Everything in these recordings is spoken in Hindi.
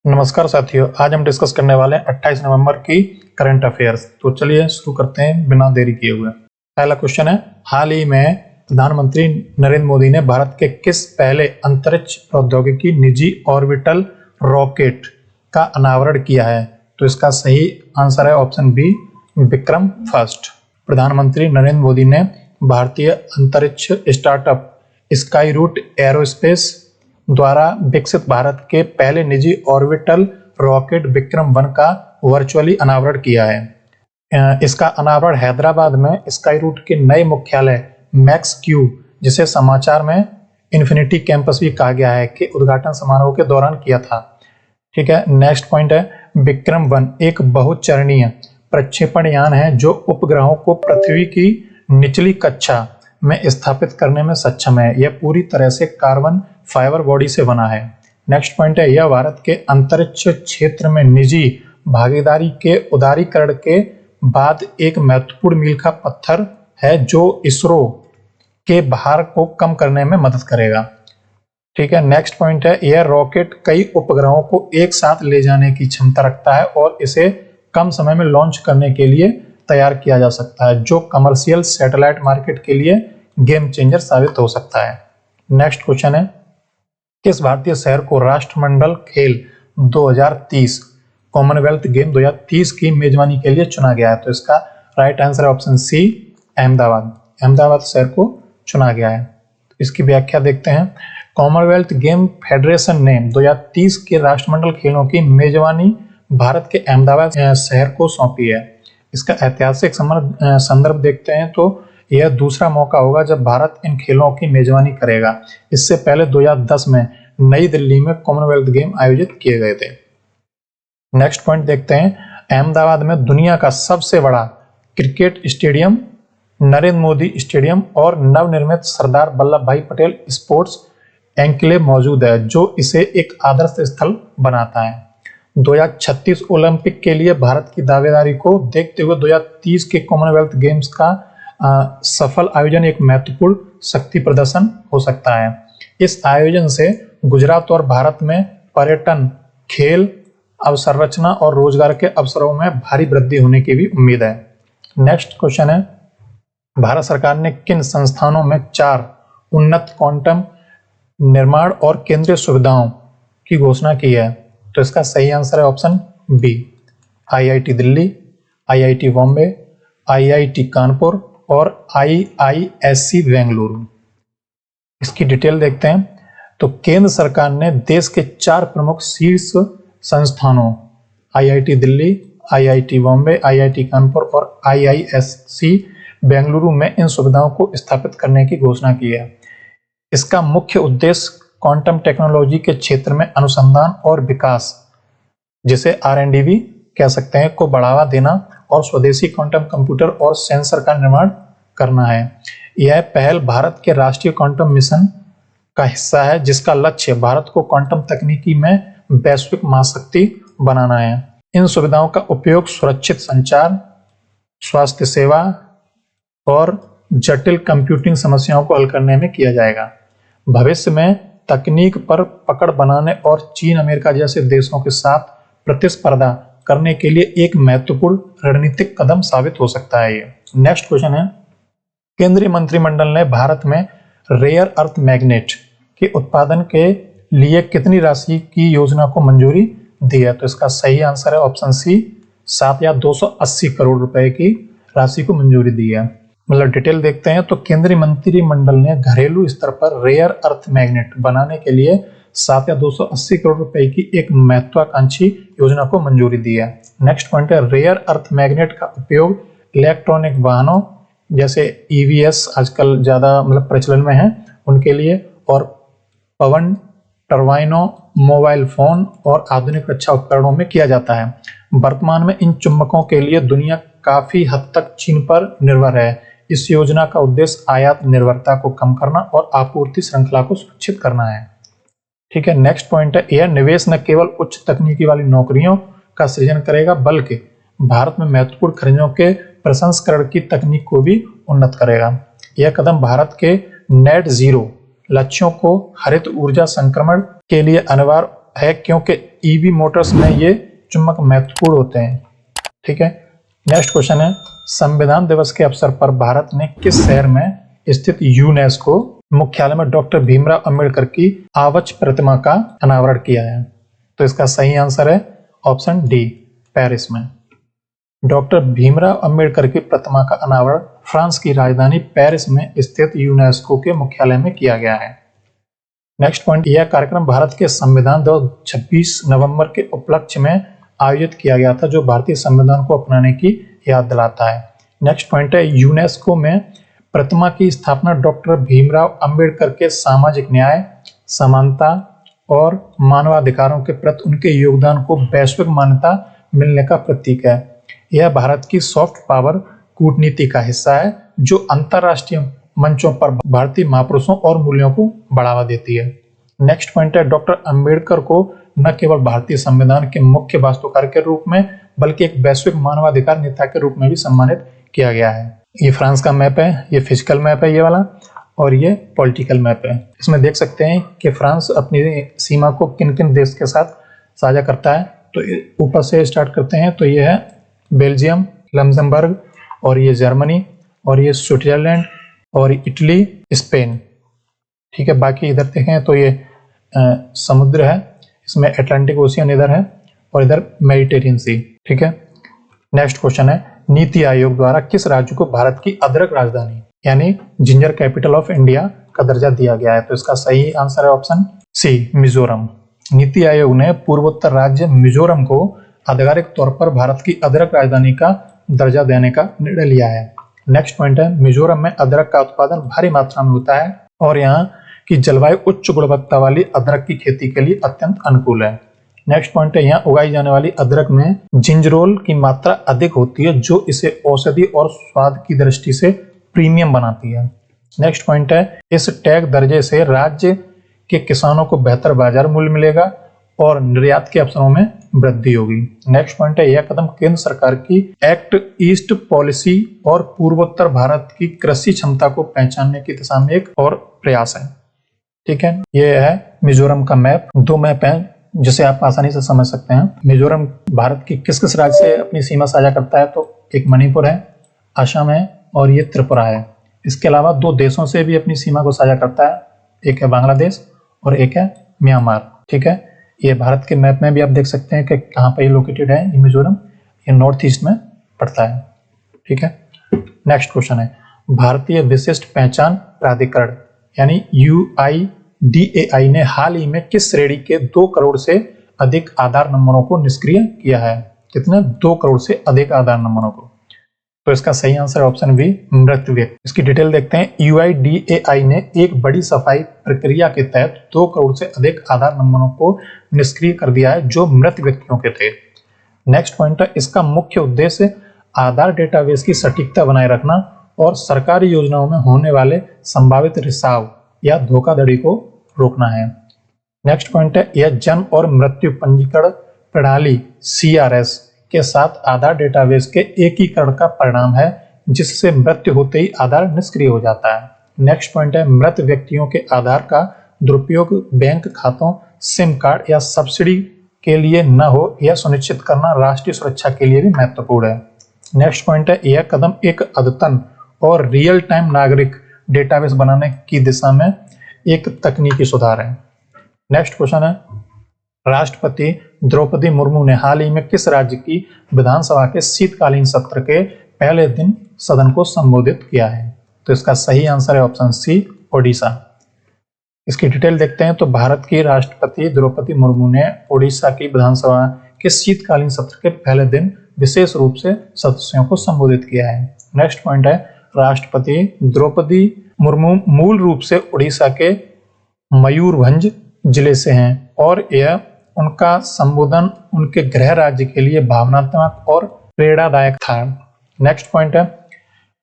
नमस्कार साथियों, आज हम डिस्कस करने वाले हैं 28 नवंबर की करंट अफेयर्स। तो चलिए शुरू करते हैं बिना देरी किए हुए। पहला क्वेश्चन है, हाल ही में प्रधानमंत्री नरेंद्र मोदी ने भारत के किस पहले अंतरिक्ष प्रौद्योगिकी निजी ऑर्बिटल रॉकेट का अनावरण किया है? तो इसका सही आंसर है ऑप्शन बी, विक्रम फर्स्ट। प्रधानमंत्री नरेंद्र मोदी ने भारतीय अंतरिक्ष स्टार्टअप स्काई रूट एरोस्पेस द्वारा विकसित भारत के पहले निजी ऑर्बिटल रॉकेट विक्रम 1 का वर्चुअली अनावरण किया है। इसका अनावरण हैदराबाद में स्काई रूट के नए मुख्यालय मैक्स क्यू, जिसे समाचार में इन्फिनिटी कैंपस भी कहा गया है, के उद्घाटन समारोह के दौरान किया था। ठीक है, नेक्स्ट पॉइंट है, विक्रम 1 एक बहुचरणीय प्रक्षेपण यान है जो उपग्रहों को पृथ्वी की निचली कक्षा में स्थापित करने में सक्षम है। यह पूरी तरह से कार्बन फाइबर बॉडी से बना है। नेक्स्ट पॉइंट है, यह भारत के अंतरिक्ष क्षेत्र में निजी भागीदारी के उदारीकरण के बाद एक महत्वपूर्ण मील का पत्थर है जो इसरो के भार को कम करने में मदद करेगा। ठीक है, नेक्स्ट पॉइंट है, यह रॉकेट कई उपग्रहों को एक साथ ले जाने की क्षमता रखता है और इसे कम समय में लॉन्च करने के लिए तैयार किया जा सकता है, जो कमर्शियल सैटेलाइट मार्केट के लिए गेम चेंजर साबित हो सकता है। नेक्स्ट क्वेश्चन है, किस भारतीय शहर को राष्ट्रमंडल खेल 2030 कॉमनवेल्थ गेम 2030 की मेजबानी के लिए चुना गया है? तो इसका राइट आंसर है ऑप्शन सी, अहमदाबाद। अहमदाबाद शहर को चुना गया है। इसकी व्याख्या देखते हैं। कॉमनवेल्थ गेम फेडरेशन ने 2030 के राष्ट्रमंडल खेलों की मेजबानी भारत के अहमदाबाद शहर को सौंपी है। इसका ऐतिहासिक संदर्भ देखते हैं तो यह दूसरा मौका होगा जब भारत इन खेलों की मेजबानी करेगा। इससे पहले 2010 में नई दिल्ली में कॉमनवेल्थ गेम आयोजित किए गए थे। नेक्स्ट पॉइंट देखते हैं, अहमदाबाद में दुनिया का सबसे बड़ा cricket stadium Narendra Modi stadium और नवनिर्मित सरदार वल्लभ भाई पटेल स्पोर्ट्स एन्क्लेव मौजूद है, जो इसे एक आदर्श स्थल बनाता है। 2036 ओलंपिक के लिए भारत की दावेदारी को देखते हुए 2030 के कॉमनवेल्थ गेम्स का सफल आयोजन एक महत्वपूर्ण शक्ति प्रदर्शन हो सकता है। इस आयोजन से गुजरात और भारत में पर्यटन, खेल, अवसंरचना और रोजगार के अवसरों में भारी वृद्धि होने की भी उम्मीद है। नेक्स्ट क्वेश्चन है, भारत सरकार ने किन संस्थानों में 4 उन्नत क्वांटम निर्माण और केंद्रीय सुविधाओं की घोषणा की है? तो इसका सही आंसर है option B, IIT Delhi, IIT Bombay, IIT Kanpur और IISc बेंगलुरु। इसकी डिटेल देखते हैं तो केंद्र सरकार ने देश के 4 प्रमुख शीर्ष संस्थानों IIT Delhi, IIT Bombay, IIT Kanpur और IISc बेंगलुरु में इन सुविधाओं को स्थापित करने की घोषणा की है। इसका मुख्य उद्देश्य क्वांटम टेक्नोलॉजी के क्षेत्र में अनुसंधान और विकास, जिसे R&D भी कह सकते हैं, को बढ़ावा देना और स्वदेशी क्वांटम कंप्यूटर और सेंसर का निर्माण करना है। यह पहल भारत के राष्ट्रीय क्वांटम मिशन का हिस्सा है, जिसका लक्ष्य भारत को क्वांटम तकनीकी में वैश्विक महाशक्ति बनाना है। इन सुविधाओं का उपयोग सुरक्षित संचार, स्वास्थ्य सेवा और जटिल कंप्यूटिंग समस्याओं को हल करने में किया जाएगा। भविष्य में तकनीक पर पकड़ बनाने और चीन, अमेरिका जैसे देशों के साथ प्रतिस्पर्धा करने के लिए एक महत्वपूर्ण रणनीतिक कदम साबित हो सकता है ये। नेक्स्ट क्वेश्चन है, केंद्रीय मंत्रिमंडल ने भारत में रेयर अर्थ मैग्नेट के उत्पादन के लिए कितनी राशि की योजना को मंजूरी दी है? तो इसका सही आंसर है ऑप्शन सी, 7 या 280 करोड़ रुपए की राशि को मंजूरी दी है। मतलब डिटेल देखते हैं तो केंद्रीय मंत्रिमंडल ने घरेलू स्तर पर रेयर अर्थ मैग्नेट बनाने के लिए 7 या 280 करोड़ रुपए की एक महत्वाकांक्षी योजना को मंजूरी दी है। नेक्स्ट पॉइंट है, रेयर अर्थ मैग्नेट का उपयोग इलेक्ट्रॉनिक वाहनों जैसे EVs आजकल ज्यादा मतलब प्रचलन में है उनके लिए, और पवन टरबाइनों, मोबाइल फोन और आधुनिक रक्षा उपकरणों में किया जाता है। वर्तमान में इन चुंबकों के लिए दुनिया काफी हद तक चीन पर निर्भर है। इस योजना का उद्देश्य आयात निर्भरता को कम करना और आपूर्ति श्रृंखला को सुरक्षित करना है। ठीक है, नेक्स्ट पॉइंट है, यह निवेश न केवल उच्च तकनीकी वाली नौकरियों का सृजन करेगा बल्कि भारत में महत्वपूर्ण खनिजों के प्रसंस्करण की तकनीक को भी उन्नत करेगा। यह कदम भारत के नेट जीरो लक्ष्यों को हरित ऊर्जा संक्रमण के लिए अनिवार्य है क्योंकि ईवी मोटर्स में ये चुंबक महत्वपूर्ण होते हैं। ठीक है, नेक्स्ट क्वेश्चन है, संविधान दिवस के अवसर पर भारत ने किस शहर में स्थित यूनेस्को मुख्यालय में डॉक्टर भीमराव अंबेडकर की आवच प्रतिमा का अनावरण किया है? तो इसका सही आंसर है ऑप्शन डी, पेरिस में। डॉक्टर भीमराव अंबेडकर की प्रतिमा का अनावरण फ्रांस की राजधानी पेरिस में स्थित यूनेस्को के मुख्यालय में किया गया है। नेक्स्ट पॉइंट, यह कार्यक्रम भारत के संविधान दिवस 26 नवंबर के उपलक्ष्य में आयोजित किया गया था, जो भारतीय संविधान को अपनाने की याद दिलाता है। नेक्स्ट पॉइंट है, यूनेस्को में प्रतिमा की स्थापना डॉक्टर भीमराव अंबेडकर के सामाजिक न्याय, समानता और मानवाधिकारों के प्रति उनके योगदान को वैश्विक मान्यता मिलने का प्रतीक है। यह भारत की सॉफ्ट पावर कूटनीति का हिस्सा है, जो अंतर्राष्ट्रीय मंचों पर भारतीय महापुरुषों और मूल्यों को बढ़ावा देती है। नेक्स्ट पॉइंट है, डॉक्टर अंबेडकर को न केवल भारतीय संविधान के मुख्य वास्तुकार के रूप में बल्कि एक वैश्विक मानवाधिकार नेता के रूप में भी सम्मानित किया गया है। ये फ्रांस का मैप है, ये फिजिकल मैप है ये वाला, और ये पॉलिटिकल मैप है। इसमें देख सकते हैं कि फ्रांस अपनी सीमा को किन किन देश के साथ साझा करता है। तो ऊपर से स्टार्ट करते हैं, तो ये है बेल्जियम, लक्समबर्ग, और ये जर्मनी, और ये स्विट्जरलैंड, और इटली, स्पेन। ठीक है, बाकी इधर देखें तो ये समुद्र है, इसमें अटलांटिक ओशियन इधर है और इधर मेडिटेरियन सी। ठीक है, नेक्स्ट क्वेश्चन है, नीति आयोग द्वारा किस राज्य को भारत की अदरक राजधानी यानी जिंजर कैपिटल ऑफ इंडिया का दर्जा दिया गया है? तो इसका सही आंसर है ऑप्शन सी, मिजोरम। नीति आयोग ने पूर्वोत्तर राज्य मिजोरम को आधिकारिक तौर पर भारत की अदरक राजधानी का दर्जा देने का निर्णय लिया है। नेक्स्ट पॉइंट है, मिजोरम में अदरक का उत्पादन भारी मात्रा में होता है और यहाँ की जलवायु उच्च गुणवत्ता वाली अदरक की खेती के लिए अत्यंत अनुकूल है। नेक्स्ट पॉइंट है, यहाँ उगाई जाने वाली अदरक में जिंजरोल की मात्रा अधिक होती है, जो इसे औषधि और स्वाद की दृष्टि से प्रीमियम बनाती है। नेक्स्ट पॉइंट है, इस टैग दर्जे से राज्य के किसानों को बेहतर बाजार मूल्य मिलेगा और निर्यात के अवसरों में वृद्धि होगी। नेक्स्ट पॉइंट है, यह कदम केंद्र सरकार की एक्ट ईस्ट पॉलिसी और पूर्वोत्तर भारत की कृषि क्षमता को पहचानने की दिशा में एक और प्रयास है। ठीक है, ये है मिजोरम का मैप। दो मैप हैं जिसे आप आसानी से समझ सकते हैं। मिजोरम भारत की किस किस राज्य से अपनी सीमा साझा करता है? तो एक मणिपुर है, असम है और ये त्रिपुरा है। इसके अलावा दो देशों से भी अपनी सीमा को साझा करता है, एक है बांग्लादेश और एक है म्यांमार। ठीक है, ये भारत के मैप में भी आप देख सकते हैं कि कहाँ पर ये लोकेटेड है। ये मिजोरम ये नॉर्थ ईस्ट में पड़ता है। ठीक है, नेक्स्ट क्वेश्चन है, भारतीय विशिष्ट पहचान प्राधिकरण यानी UIDAI ने हाल ही में किस श्रेणी के 2 करोड़ से अधिक आधार नंबरों को निष्क्रिय किया है? कितने? 2 करोड़ से अधिक आधार नंबरों को। तो इसका सही आंसर ऑप्शन बी, मृत व्यक्ति। इसकी डिटेल देखते हैं। UIDAI ने एक बड़ी सफाई प्रक्रिया के तहत 2 करोड़ से अधिक आधार नंबरों को निष्क्रिय कर दिया है, जो मृत व्यक्तियों के थे। नेक्स्ट पॉइंट है, इसका मुख्य उद्देश्य आधार डेटाबेस की सटीकता बनाए रखना और सरकारी योजनाओं में होने वाले संभावित रिसाव या धोखाधड़ी को रोकना है। नेक्स्ट पॉइंट है, यह जन्म और मृत्यु पंजीकरण प्रणाली CRS के साथ आधार डेटाबेस के एकीकरण का परिणाम है, जिससे मृत्यु होते ही आधार निष्क्रिय हो जाता है। नेक्स्ट पॉइंट है, मृत व्यक्तियों के आधार का दुरुपयोग बैंक खातों, सिम कार्ड या सब्सिडी के लिए न हो, यह सुनिश्चित करना राष्ट्रीय सुरक्षा के लिए भी महत्वपूर्ण है। नेक्स्ट पॉइंट है, यह कदम एक अद्यतन और रियल टाइम नागरिक डेटाबेस बनाने की दिशा में एक तकनीकी सुधार है। नेक्स्ट क्वेश्चन है, राष्ट्रपति द्रौपदी मुर्मू ने हाल ही में किस राज्य की विधानसभा के शीतकालीन सत्र के पहले दिन सदन को संबोधित किया है? तो इसका सही आंसर है ऑप्शन सी, ओडिशा। इसकी डिटेल देखते हैं। तो भारत की राष्ट्रपति द्रौपदी मुर्मू ने ओडिशा की विधानसभा के शीतकालीन सत्र के पहले दिन विशेष रूप से सदस्यों को संबोधित किया है। नेक्स्ट पॉइंट है, राष्ट्रपति द्रौपदी मुर्मू मूल रूप से ओडिशा के मयूरभंज जिले से हैं और यह उनका संबोधन उनके गृह राज्य के लिए भावनात्मक और प्रेरणादायक था। नेक्स्ट पॉइंट है,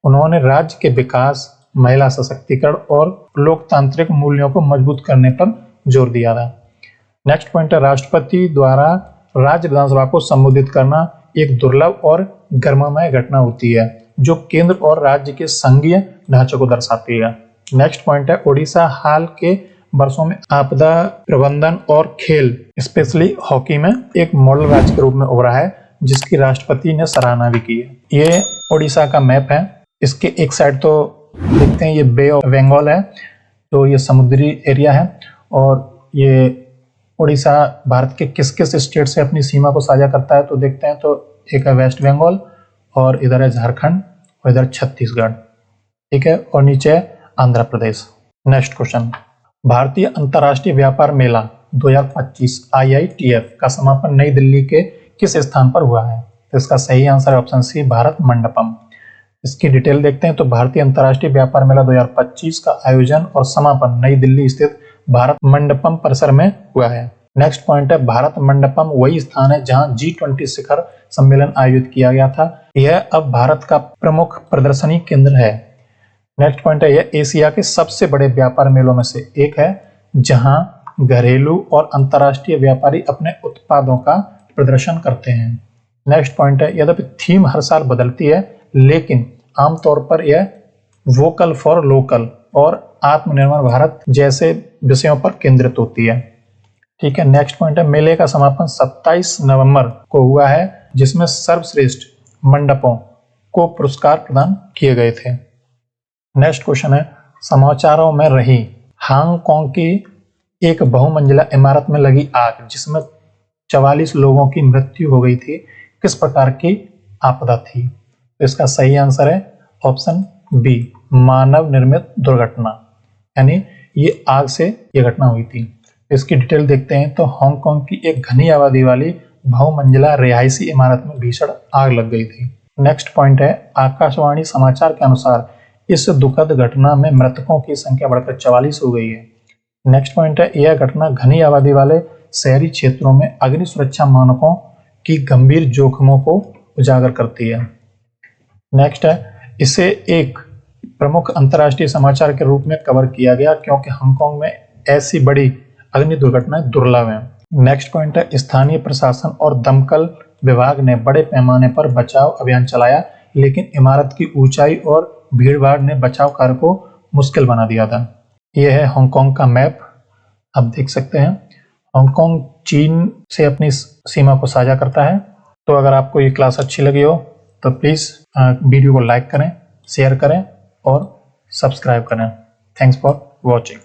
उन्होंने राज्य के विकास, महिला सशक्तिकरण और लोकतांत्रिक मूल्यों को मजबूत करने पर जोर दिया था। नेक्स्ट पॉइंट है, राष्ट्रपति द्वारा राज्य विधानसभा को संबोधित करना एक दुर्लभ और गर्ममय घटना होती है, जो केंद्र और राज्य के संघीय ढांचे को दर्शाती है। नेक्स्ट पॉइंट है, ओडिशा हाल के वर्षों में आपदा प्रबंधन और खेल स्पेशली हॉकी में एक मॉडल राज्य के रूप में उभरा है, जिसकी राष्ट्रपति ने सराहना भी की है। ये ओडिशा का मैप है। इसके एक साइड तो देखते हैं ये बे ऑफ बंगाल है, तो ये समुद्री एरिया है, और ये ओडिशा भारत के किस किस स्टेट से अपनी सीमा को साझा करता है तो देखते हैं। तो एक है वेस्ट बंगाल, और इधर है झारखंड, और इधर छत्तीसगढ़, ठीक है, और नीचे है आंध्र प्रदेश। नेक्स्ट क्वेश्चन, भारतीय अंतर्राष्ट्रीय व्यापार मेला 2025 IITF का समापन नई दिल्ली के किस स्थान पर हुआ है? तो इसका सही आंसर है ऑप्शन सी, भारत मंडपम। इसकी डिटेल देखते हैं। तो भारतीय अंतर्राष्ट्रीय व्यापार मेला 2025 का आयोजन और समापन नई दिल्ली स्थित भारत मंडपम परिसर में हुआ है। नेक्स्ट पॉइंट है, भारत मंडपम वही स्थान है जहां G20 शिखर सम्मेलन आयोजित किया गया था। यह अब भारत का प्रमुख प्रदर्शनी केंद्र है। नेक्स्ट पॉइंट है, यह एशिया के सबसे बड़े व्यापार मेलों में से एक है, जहां घरेलू और अंतर्राष्ट्रीय व्यापारी अपने उत्पादों का प्रदर्शन करते हैं। नेक्स्ट पॉइंट है, यद्यपि थीम हर साल बदलती है, लेकिन आमतौर पर यह वोकल फॉर लोकल और आत्मनिर्भर भारत जैसे विषयों पर केंद्रित होती है। ठीक है। नेक्स्ट पॉइंट है, मेले का समापन 27 नवंबर को हुआ है, जिसमें सर्वश्रेष्ठ मंडपों को पुरस्कार प्रदान किए गए थे। नेक्स्ट क्वेश्चन है, समाचारों में रही हांगकांग की एक बहुमंजिला इमारत में लगी आग जिसमें 44 लोगों की मृत्यु हो गई थी, किस प्रकार की आपदा थी? तो इसका सही आंसर है ऑप्शन बी, मानव निर्मित दुर्घटना, यानी ये आग से ये घटना हुई थी। इसकी डिटेल देखते हैं। तो हांगकांग की एक घनी आबादी वाली बहुमंजिला रिहायशी इमारत में भीषण आग लग गई थी। नेक्स्ट पॉइंट है, आकाशवाणी समाचार के अनुसार इस दुखद घटना में मृतकों की संख्या बढ़कर 44 हो गई है। नेक्स्ट पॉइंट है, यह घटना घनी आबादी वाले शहरी क्षेत्रों में अग्नि सुरक्षा मानकों की गंभीर जोखिमों को उजागर करती है। नेक्स्ट है, इसे एक प्रमुख अंतर्राष्ट्रीय समाचार के रूप में कवर किया गया क्योंकि हांगकांग में ऐसी बड़ी अग्नि दुर्घटनाएं दुर्लभ हैं। नेक्स्ट पॉइंट है, स्थानीय प्रशासन और दमकल विभाग ने बड़े पैमाने पर बचाव अभियान चलाया, लेकिन इमारत की ऊंचाई और भीड़भाड़ ने बचाव कार्य को मुश्किल बना दिया था। यह है हांगकांग का मैप, आप देख सकते हैं। हांगकांग चीन से अपनी सीमा को साझा करता है। तो अगर आपको ये क्लास अच्छी लगी हो तो प्लीज़ वीडियो को लाइक करें, शेयर करें और सब्सक्राइब करें। Thanks for watching.